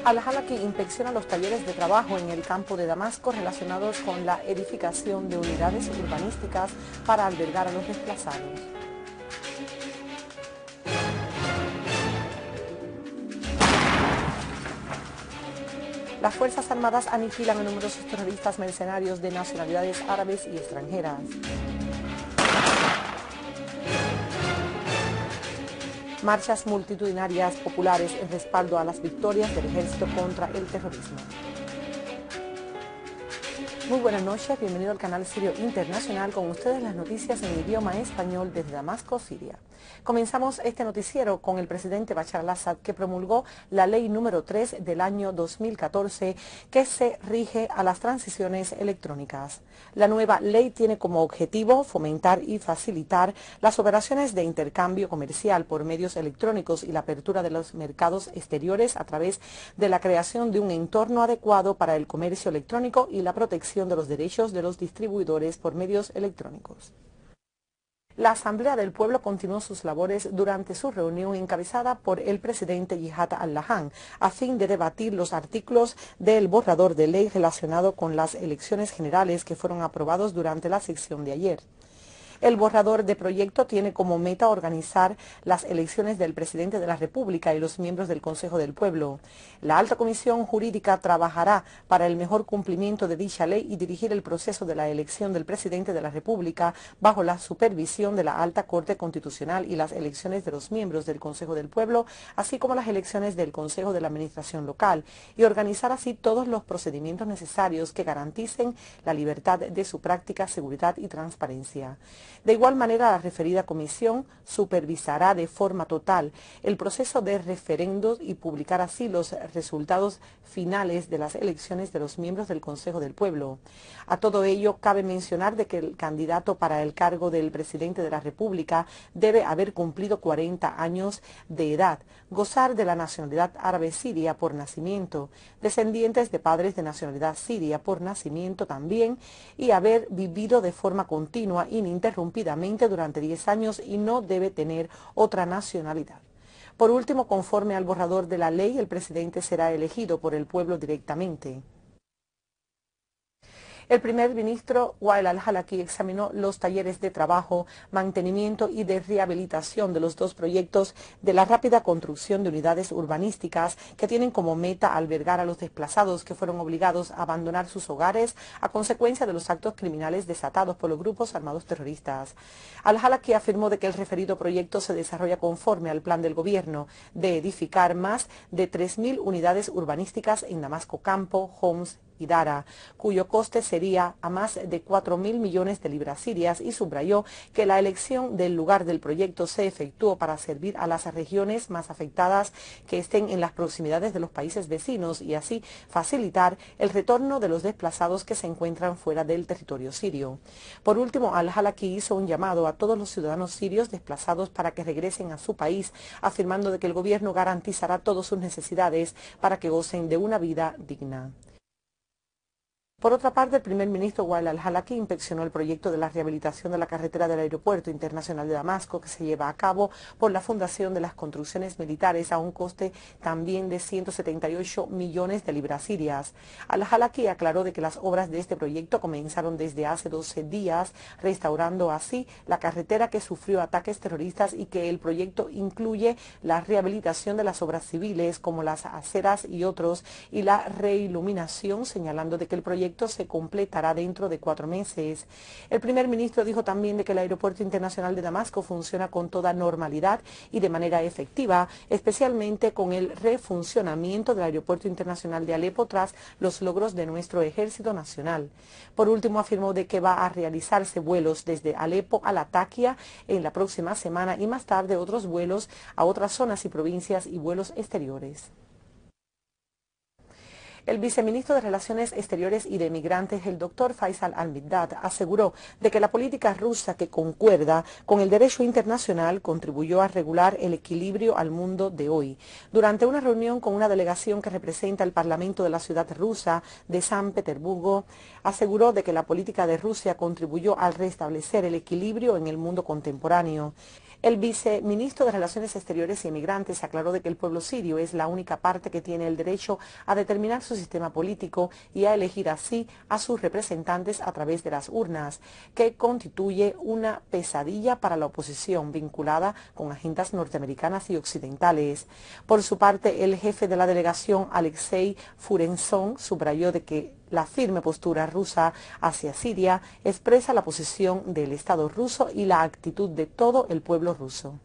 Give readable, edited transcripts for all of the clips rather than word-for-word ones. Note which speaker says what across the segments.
Speaker 1: Al-Halaki inspecciona los talleres de trabajo en el campo de Damasco relacionados con la edificación de unidades urbanísticas para albergar a los desplazados. Las Fuerzas Armadas aniquilan a numerosos terroristas mercenarios de nacionalidades árabes y extranjeras. Marchas multitudinarias populares en respaldo a las victorias del ejército contra el terrorismo. Muy buenas noches, bienvenido al canal Sirio Internacional, con ustedes las noticias en idioma español desde Damasco, Siria. Comenzamos este noticiero con el presidente Bashar al-Assad, que promulgó la ley número 3 del año 2014 que se rige a las transiciones electrónicas. La nueva ley tiene como objetivo fomentar y facilitar las operaciones de intercambio comercial por medios electrónicos y la apertura de los mercados exteriores a través de la creación de un entorno adecuado para el comercio electrónico y la protección de los derechos de los distribuidores por medios electrónicos. La Asamblea del Pueblo continuó sus labores durante su reunión encabezada por el presidente Jihad al-Lahan a fin de debatir los artículos del borrador de ley relacionado con las elecciones generales que fueron aprobados durante la sesión de ayer. El borrador de proyecto tiene como meta organizar las elecciones del presidente de la República y los miembros del Consejo del Pueblo. La Alta Comisión Jurídica trabajará para el mejor cumplimiento de dicha ley y dirigir el proceso de la elección del presidente de la República bajo la supervisión de la Alta Corte Constitucional y las elecciones de los miembros del Consejo del Pueblo, así como las elecciones del Consejo de la Administración Local, y organizar así todos los procedimientos necesarios que garanticen la libertad de su práctica, seguridad y transparencia. De igual manera, la referida comisión supervisará de forma total el proceso de referendos y publicar así los resultados finales de las elecciones de los miembros del Consejo del Pueblo. A todo ello, cabe mencionar de que el candidato para el cargo del presidente de la República debe haber cumplido 40 años de edad, gozar de la nacionalidad árabe siria por nacimiento, descendientes de padres de nacionalidad siria por nacimiento también, y haber vivido de forma continua ininterrumpidamente durante 10 años y no debe tener otra nacionalidad. Por último, conforme al borrador de la ley, el presidente será elegido por el pueblo directamente. El primer ministro Wael al-Halaki examinó los talleres de trabajo, mantenimiento y de rehabilitación de los dos proyectos de la rápida construcción de unidades urbanísticas que tienen como meta albergar a los desplazados que fueron obligados a abandonar sus hogares a consecuencia de los actos criminales desatados por los grupos armados terroristas. Al-Halaki afirmó de que el referido proyecto se desarrolla conforme al plan del gobierno de edificar más de 3.000 unidades urbanísticas en Damasco Campo, Homs y Dara, cuyo coste sería a más de 4.000 millones de libras sirias, y subrayó que la elección del lugar del proyecto se efectuó para servir a las regiones más afectadas que estén en las proximidades de los países vecinos y así facilitar el retorno de los desplazados que se encuentran fuera del territorio sirio. Por último, al-Halaki hizo un llamado a todos los ciudadanos sirios desplazados para que regresen a su país, afirmando de que el gobierno garantizará todas sus necesidades para que gocen de una vida digna. Por otra parte, el primer ministro Wael al-Halaki inspeccionó el proyecto de la rehabilitación de la carretera del Aeropuerto Internacional de Damasco, que se lleva a cabo por la Fundación de las Construcciones Militares a un coste también de 178 millones de libras sirias. Al-Halaki aclaró de que las obras de este proyecto comenzaron desde hace 12 días, restaurando así la carretera que sufrió ataques terroristas, y que el proyecto incluye la rehabilitación de las obras civiles como las aceras y otros, y la reiluminación, señalando de que el proyecto se completará dentro de 4 meses. El primer ministro dijo también de que el Aeropuerto Internacional de Damasco funciona con toda normalidad y de manera efectiva, especialmente con el refuncionamiento del Aeropuerto Internacional de Alepo tras los logros de nuestro Ejército Nacional. Por último, afirmó de que va a realizarse vuelos desde Alepo a Latakia en la próxima semana y más tarde otros vuelos a otras zonas y provincias y vuelos exteriores. El viceministro de Relaciones Exteriores y de Migrantes, el doctor Faisal al-Mikdad, aseguró de que la política rusa, que concuerda con el derecho internacional, contribuyó a regular el equilibrio al mundo de hoy. Durante una reunión con una delegación que representa el Parlamento de la ciudad rusa de San Petersburgo, aseguró de que la política de Rusia contribuyó al restablecer el equilibrio en el mundo contemporáneo. El viceministro de Relaciones Exteriores y Emigrantes aclaró de que el pueblo sirio es la única parte que tiene el derecho a determinar su sistema político y a elegir así a sus representantes a través de las urnas, que constituye una pesadilla para la oposición vinculada con agendas norteamericanas y occidentales. Por su parte, el jefe de la delegación, Alexei Furensson, subrayó de que la firme postura rusa hacia Siria expresa la posición del Estado ruso y la actitud de todo el pueblo ruso.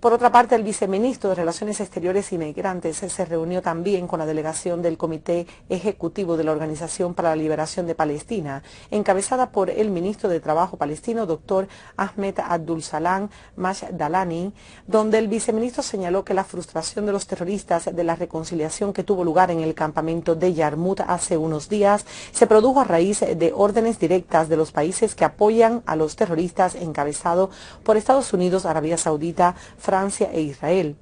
Speaker 1: Por otra parte, el viceministro de Relaciones Exteriores y Migrantes se reunió también con la delegación del Comité Ejecutivo de la Organización para la Liberación de Palestina, encabezada por el ministro de Trabajo palestino, Dr. Ahmed Abdulsalam Mashdalani, donde el viceministro señaló que la frustración de los terroristas de la reconciliación que tuvo lugar en el campamento de Yarmout hace unos días se produjo a raíz de órdenes directas de los países que apoyan a los terroristas, encabezado por Estados Unidos, Arabia Saudita, Francia e Israel.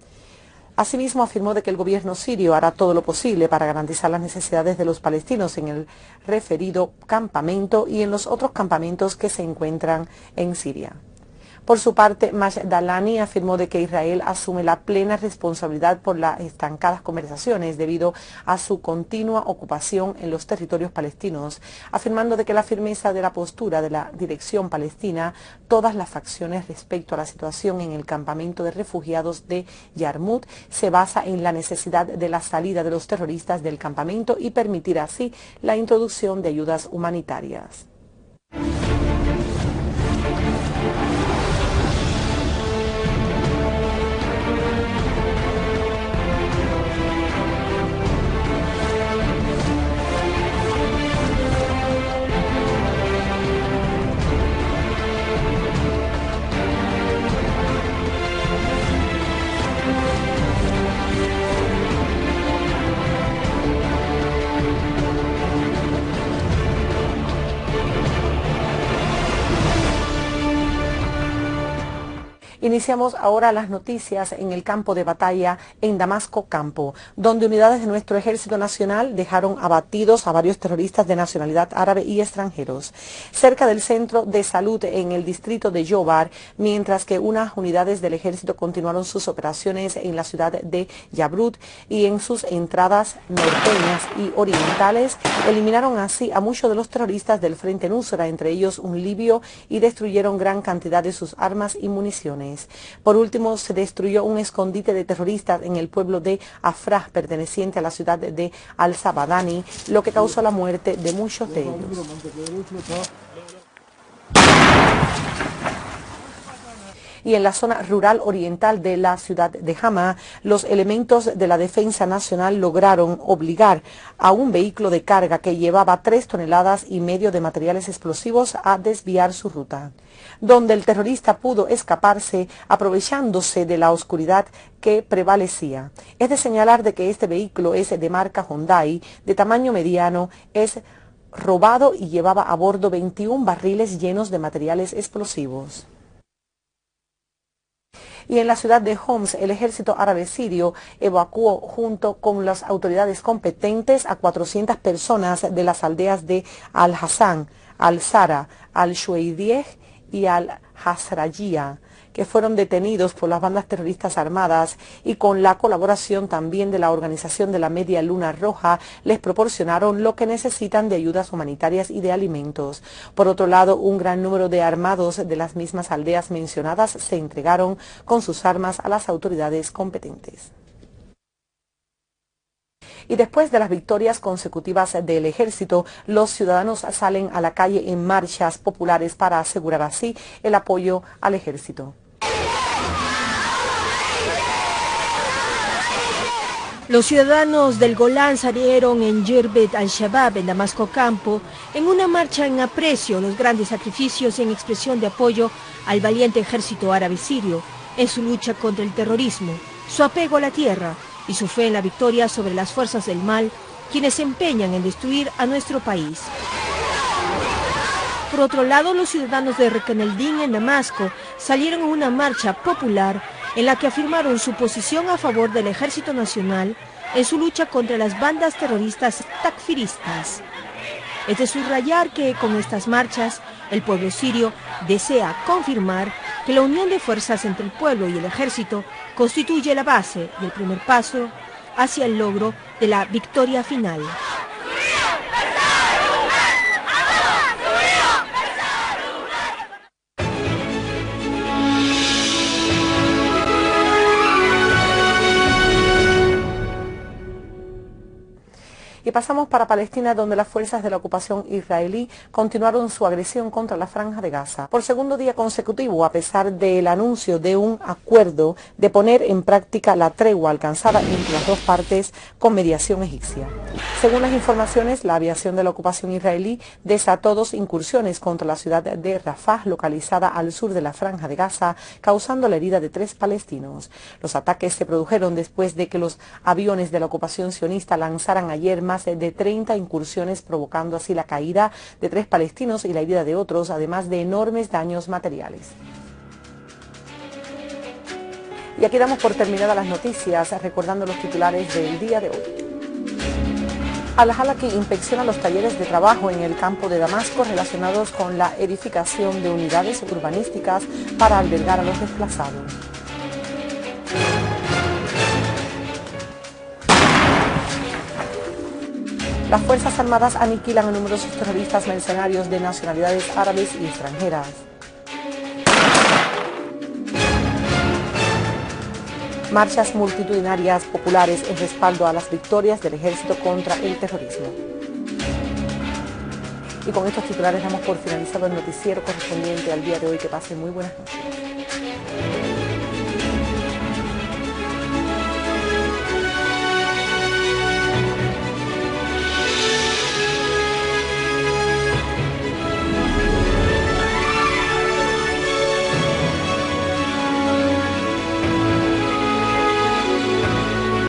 Speaker 1: Asimismo, afirmó de que el gobierno sirio hará todo lo posible para garantizar las necesidades de los palestinos en el referido campamento y en los otros campamentos que se encuentran en Siria. Por su parte, Mashdalani afirmó de que Israel asume la plena responsabilidad por las estancadas conversaciones debido a su continua ocupación en los territorios palestinos, afirmando de que la firmeza de la postura de la dirección palestina, todas las facciones respecto a la situación en el campamento de refugiados de Yarmout se basa en la necesidad de la salida de los terroristas del campamento y permitir así la introducción de ayudas humanitarias. Iniciamos ahora las noticias en el campo de batalla en Damasco Campo, donde unidades de nuestro Ejército Nacional dejaron abatidos a varios terroristas de nacionalidad árabe y extranjeros, cerca del centro de salud en el distrito de Yobar, mientras que unas unidades del Ejército continuaron sus operaciones en la ciudad de Yabrut y en sus entradas norteñas y orientales, eliminaron así a muchos de los terroristas del Frente Nusra, entre ellos un libio, y destruyeron gran cantidad de sus armas y municiones. Por último, se destruyó un escondite de terroristas en el pueblo de Afrah, perteneciente a la ciudad de Al-Sabadani, lo que causó la muerte de muchos de ellos. Y en la zona rural oriental de la ciudad de Hama, los elementos de la Defensa Nacional lograron obligar a un vehículo de carga que llevaba 3,5 toneladas de materiales explosivos a desviar su ruta, donde el terrorista pudo escaparse aprovechándose de la oscuridad que prevalecía. Es de señalar de que este vehículo es de marca Hyundai, de tamaño mediano, es robado y llevaba a bordo 21 barriles llenos de materiales explosivos. Y en la ciudad de Homs, el ejército árabe sirio evacuó junto con las autoridades competentes a 400 personas de las aldeas de Al-Hassan, Al-Zara, Al-Shuaydieh y Al-Hasrajiyah, que fueron detenidos por las bandas terroristas armadas, y con la colaboración también de la organización de la Media Luna Roja les proporcionaron lo que necesitan de ayudas humanitarias y de alimentos. Por otro lado, un gran número de armados de las mismas aldeas mencionadas se entregaron con sus armas a las autoridades competentes. Y después de las victorias consecutivas del ejército, los ciudadanos salen a la calle en marchas populares para asegurar así el apoyo al ejército.
Speaker 2: Los ciudadanos del Golán salieron en Yerbet al-Shabab, en Damasco Campo, en una marcha en aprecio a los grandes sacrificios en expresión de apoyo al valiente ejército árabe sirio en su lucha contra el terrorismo, su apego a la tierra y su fe en la victoria sobre las fuerzas del mal, quienes se empeñan en destruir a nuestro país. Por otro lado, los ciudadanos de Rekeneldin en Damasco salieron en una marcha popular en la que afirmaron su posición a favor del Ejército Nacional en su lucha contra las bandas terroristas takfiristas. Es de subrayar que con estas marchas el pueblo sirio desea confirmar que la unión de fuerzas entre el pueblo y el ejército constituye la base y el primer paso hacia el logro de la victoria final.
Speaker 1: Y pasamos para Palestina, donde las fuerzas de la ocupación israelí continuaron su agresión contra la Franja de Gaza. Por segundo día consecutivo, a pesar del anuncio de un acuerdo de poner en práctica la tregua alcanzada entre las dos partes con mediación egipcia. Según las informaciones, la aviación de la ocupación israelí desató dos incursiones contra la ciudad de Rafah, localizada al sur de la Franja de Gaza, causando la herida de 3 palestinos. Los ataques se produjeron después de que los aviones de la ocupación sionista lanzaran ayer más de 30 incursiones, provocando así la caída de 3 palestinos y la herida de otros, además de enormes daños materiales. Y aquí damos por terminadas las noticias, recordando los titulares del día de hoy. Al-Halaki inspecciona los talleres de trabajo en el campo de Damasco relacionados con la edificación de unidades urbanísticas para albergar a los desplazados. Las Fuerzas Armadas aniquilan a numerosos terroristas mercenarios de nacionalidades árabes y extranjeras. Marchas multitudinarias populares en respaldo a las victorias del ejército contra el terrorismo. Y con estos titulares damos por finalizado el noticiero correspondiente al día de hoy. Que pasen muy buenas noches.